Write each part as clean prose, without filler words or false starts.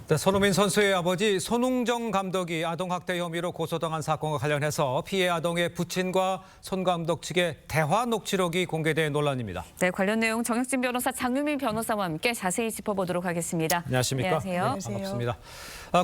네, 손흥민 선수의 아버지 손웅정 감독이 아동학대 혐의로 고소당한 사건과 관련해서 피해 아동의 부친과 손 감독 측의 대화 녹취록이 공개된 논란입니다. 네, 관련 내용 정혁진 변호사, 장유민 변호사와 함께 자세히 짚어보도록 하겠습니다. 안녕하십니까? 안녕하세요. 네, 반갑습니다.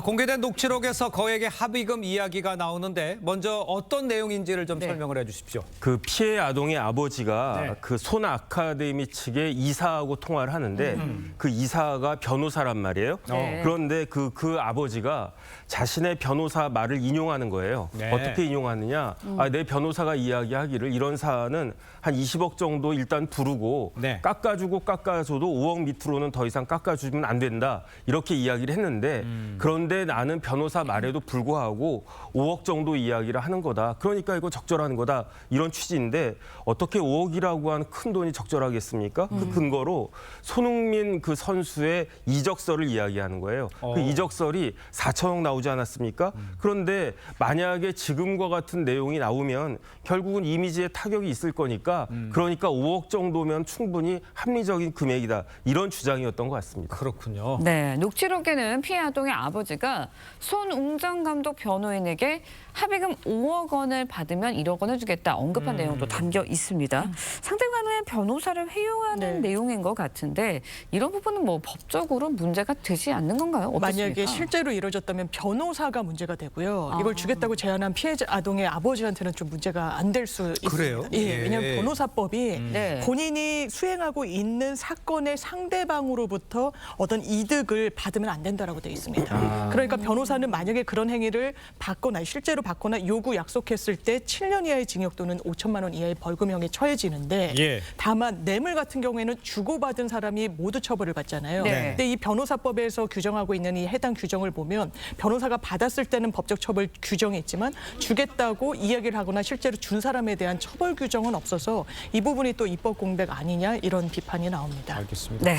공개된 녹취록에서 거액의 합의금 이야기가 나오는데 먼저 어떤 내용인지를 좀 설명을 해주십시오. 그 피해 아동의 아버지가 네. 그 손 아카데미 측의 이사하고 통화를 하는데 그 이사가 변호사란 말이에요. 네. 그런데 그 아버지가 자신의 변호사 말을 인용하는 거예요. 네. 어떻게 인용하느냐? 내 변호사가 이야기하기를 이런 사안은 한 20억 정도 일단 부르고 네. 깎아주고 깎아줘도 5억 밑으로는 더 이상 깎아주면 안 된다. 이렇게 이야기를 했는데 그런데 나는 변호사 말에도 불구하고 5억 정도 이야기를 하는 거다. 그러니까 이거 적절한 거다. 이런 취지인데 어떻게 5억이라고 하는 큰 돈이 적절하겠습니까? 그 근거로 손흥민 그 선수의 이적설을 이야기하는 거예요. 그 이적설이 4천억 나오지 않았습니까? 그런데 만약에 지금과 같은 내용이 나오면 결국은 이미지에 타격이 있을 거니까 그러니까 5억 정도면 충분히 합리적인 금액이다. 이런 주장이었던 것 같습니다. 그렇군요. 네, 녹취록에는 피해 아동의 아버지가 손웅정 감독 변호인에게 합의금 5억 원을 받으면 1억 원을 주겠다 언급한 내용도 담겨 있습니다. 상대방의 변호사를 회유하는 내용인 것 같은데 이런 부분은 뭐 법적으로 문제가 되지 않는 건가요? 어떻습니까? 만약에 실제로 이루어졌다면 변호사가 문제가 되고요. 이걸 주겠다고 제안한 피해자 아동의 아버지한테는 좀 문제가 안 될 수 있습니다. 그래요? 예, 예. 왜냐하면 변호사법이 네. 본인이 수행하고 있는 사건의 상대방으로부터 어떤 이득을 받으면 안 된다라고 되어 있습니다. 그러니까 변호사는 만약에 그런 행위를 받거나 실제로 받거나 요구 약속했을 때 7년 이하의 징역 또는 5천만 원 이하의 벌금형에 처해지는데 예. 다만 뇌물 같은 경우에는 주고받은 사람이 모두 처벌을 받잖아요. 네. 근데 이 변호사법에서 규정하고 있는 이 해당 규정을 보면 변호사가 받았을 때는 법적 처벌 규정이 있지만 주겠다고 이야기를 하거나 실제로 준 사람에 대한 처벌 규정은 없어서 이 부분이 또 입법 공백 아니냐 이런 비판이 나옵니다. 알겠습니다. 네.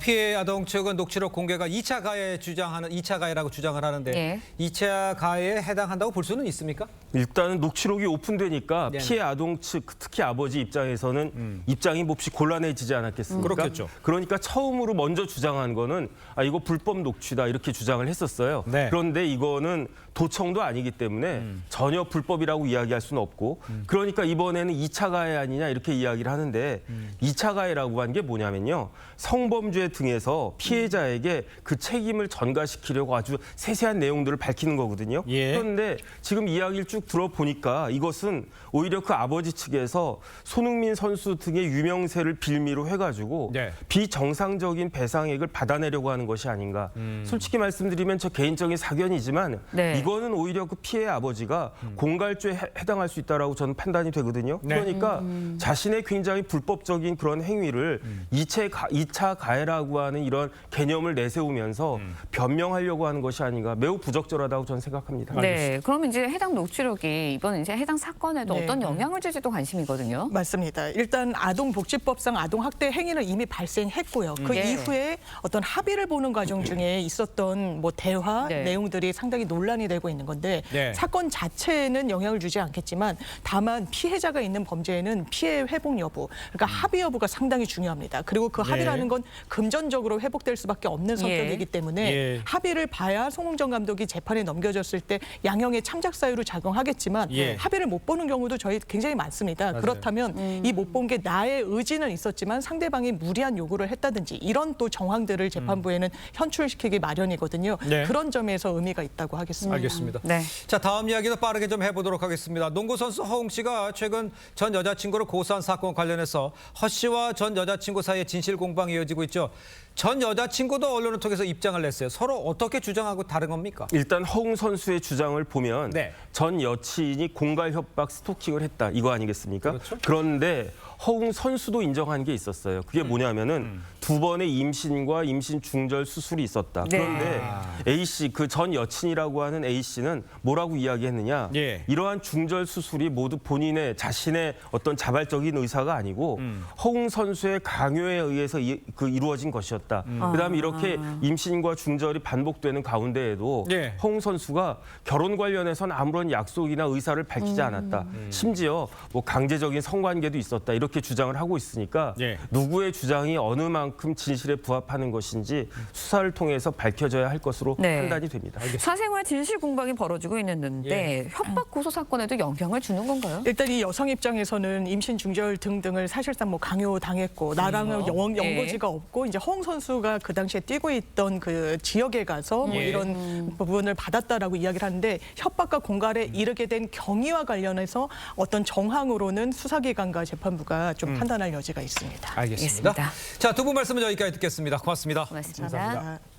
피해 아동 측은 녹취록 공개가 2차 가해라고 주장을 하는데 예. 2차 가해에 해당한다고 볼 수는 있습니까? 일단은 녹취록이 오픈되니까 네네. 피해 아동 측, 특히 아버지 입장에서는 입장이 몹시 곤란해지지 않았겠습니까? 그렇겠죠. 그러니까 처음으로 먼저 주장한 거는 이거 불법 녹취다 이렇게 주장을 했었어요. 네. 그런데 이거는 도청도 아니기 때문에 전혀 불법이라고 이야기할 수는 없고 그러니까 이번에는 2차 가해 아니냐 이렇게 이야기를 하는데 2차 가해라고 한 게 뭐냐면요. 성범죄 등에서 피해자에게 그 책임을 전가시키려고 아주 세세한 내용들을 밝히는 거거든요. 예. 그런데 지금 이야기를 쭉 들어보니까 이것은 오히려 그 아버지 측에서 손흥민 선수 등의 유명세를 빌미로 해가지고 네. 비정상적인 배상액을 받아내려고 하는 것이 아닌가. 솔직히 말씀드리면 저 개인적인 사견이지만 네. 이거는 오히려 그 피해 아버지가 공갈죄에 해당할 수 있다라고 저는 판단이 되거든요. 네. 그러니까 자신의 굉장히 불법적인 그런 행위를 2차 가해라고 하는 이런 개념을 내세우면서 변명하려고 하는 것이 아닌가 매우 부적절하다고 저는 생각합니다. 네, 그러면 이제 해당 녹취록이 이번 이제 해당 사건에도 네. 어떤 영향을 줄지도 관심이거든요. 맞습니다. 일단 아동복지법상 아동학대 행위는 이미 발생했고요. 그 예. 이후에 어떤 합의를 보는 과정 중에 있었던 뭐 대화 네. 내용들이 상당히 논란이 되고 있는 건데 네. 사건 자체에는 영향을 주지 않겠지만 다만 피해자가 있는 범죄에는 피해 회복 여부, 그러니까 합의 여부가 상당히 중요합니다. 그리고 그 합의라는 건 금전적으로 회복될 수밖에 없는 성격이기 때문에 예. 합의를 봐야 손흥정 감독이 재판에 넘겨졌을 때 양형의 참작 사유로 작용하겠지만 예. 합의를 못 보는 경우도 저희 굉장히 많습니다. 맞아요. 그렇다면 이 못 본 게 나의 의지는 있었지만 상대방이 무리한 요구를 했다든지 이런 또 정황들을 재판부에는 현출시키기 마련이거든요. 네. 그런 점에서 의미가 있다고 하겠습니다. 알겠습니다. 네. 자, 다음 이야기도 빠르게 좀 해보도록 하겠습니다. 농구 선수 허웅 씨가 최근 전 여자친구를 고소한 사건 관련해서 허 씨와 전 여자친구 사이에 진실 공방이 이어지고 있죠. 전 여자친구도 언론을 통해서 입장을 냈어요. 서로 어떻게 주장하고 다른 겁니까? 일단 허웅 선수의 주장을 보면 네. 전 여친이 공갈 협박 스토킹을 했다 이거 아니겠습니까? 그렇죠. 그런데 허웅 선수도 인정한 게 있었어요. 그게 뭐냐면은 두 번의 임신과 임신 중절 수술이 있었다. 네. 그런데 A 씨 그 전 여친이라고 하는 A 씨는 뭐라고 이야기했느냐? 예. 이러한 중절 수술이 모두 본인의 자신의 어떤 자발적인 의사가 아니고 허웅 선수의 강요에 의해서 이루어진 것이었다. 있었다. 그다음에 이렇게 임신과 중절이 반복되는 가운데에도 예. 허웅 선수가 결혼 관련해서는 아무런 약속이나 의사를 밝히지 않았다. 심지어 뭐 강제적인 성관계도 있었다. 이렇게 주장을 하고 있으니까 예. 누구의 주장이 어느 만큼 진실에 부합하는 것인지 수사를 통해서 밝혀져야 할 것으로 네. 판단이 됩니다. 사생활 진실 공방이 벌어지고 있는데 협박 고소 사건에도 영향을 주는 건가요? 일단 이 여성 입장에서는 임신 중절 등등을 사실상 뭐 강요당했고 나랑은 연고지가 없고 이제 허웅 선수가 그 당시에 뛰고 있던 그 지역에 가서 뭐 예. 이런 부분을 받았다라고 이야기를 하는데 협박과 공갈에 이르게 된 경위와 관련해서 어떤 정황으로는 수사기관과 재판부가 좀 판단할 여지가 있습니다. 알겠습니다. 알겠습니다. 자, 두 분 말씀은 여기까지 듣겠습니다. 고맙습니다. 고맙습니다. 감사합니다. 아,